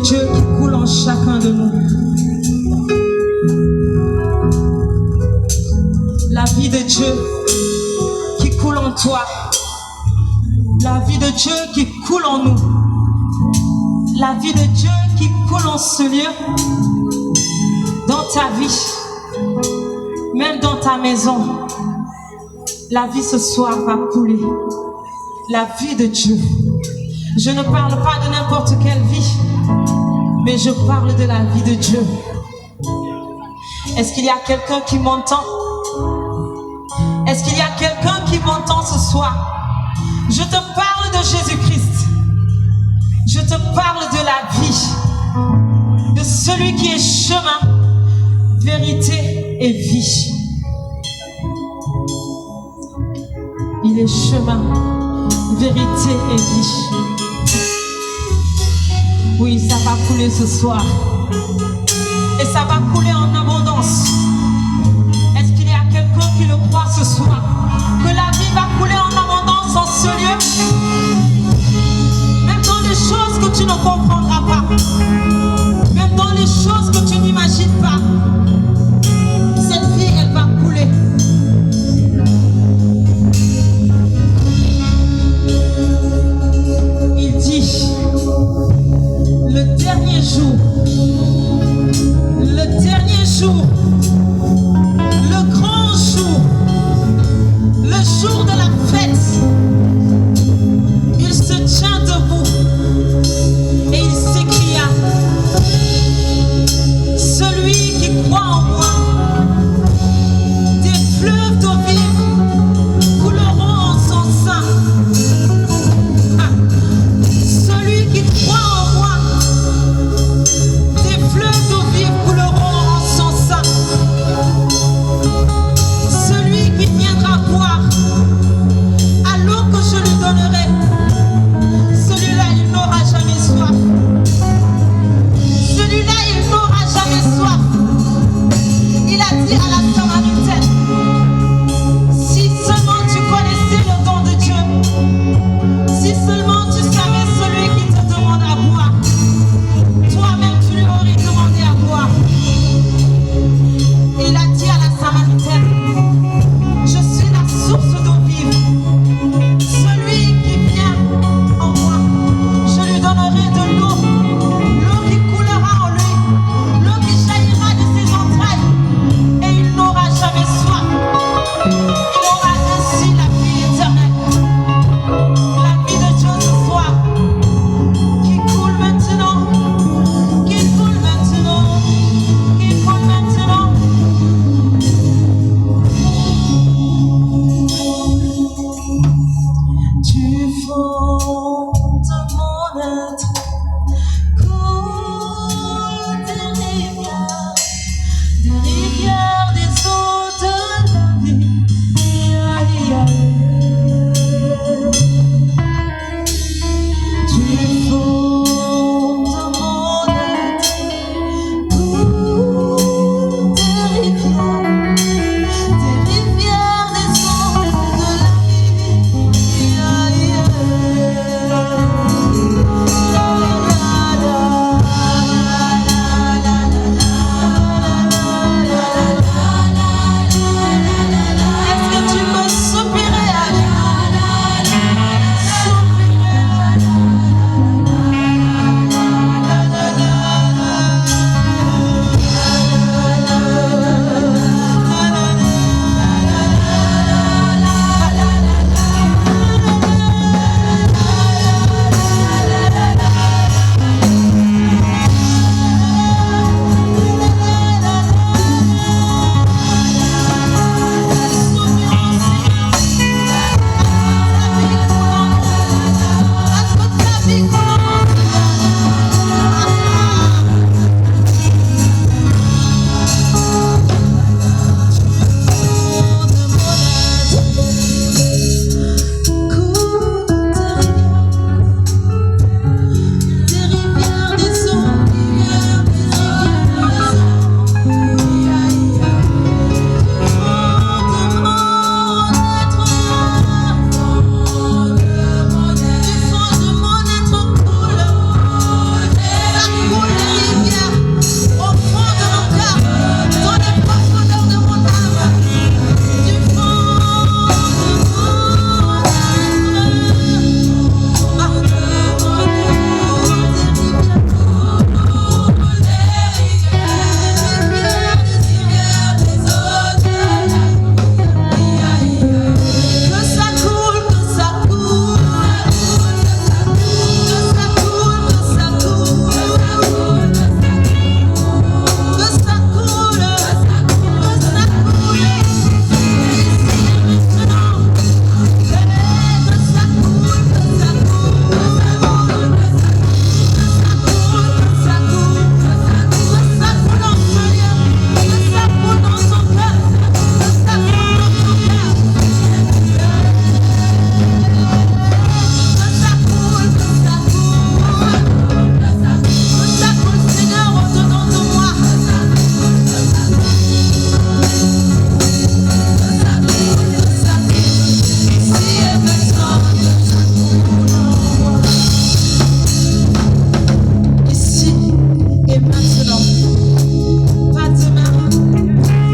Dieu qui coule en chacun de nous. La vie de Dieu qui coule en toi. La vie de Dieu qui coule en nous. La vie de Dieu qui coule en ce lieu. Dans ta vie. Même dans ta maison. La vie ce soir va couler. La vie de Dieu. Je ne parle pas de n'importe quelle vie, mais je parle de la vie de Dieu. Est-ce qu'il y a quelqu'un qui m'entend? Est-ce qu'il y a quelqu'un qui m'entend ce soir? Je te parle de Jésus-Christ. Je te parle de la vie, de celui qui est chemin, vérité et vie. Il est chemin, vérité et vie. Oui, ça va couler ce soir. Et ça va couler en abondance. Est-ce qu'il y a quelqu'un qui le croit ce soir? Que la vie va couler en abondance en ce lieu? Même dans les choses que tu ne comprendras pas. Même dans les choses que tu n'imagines pas.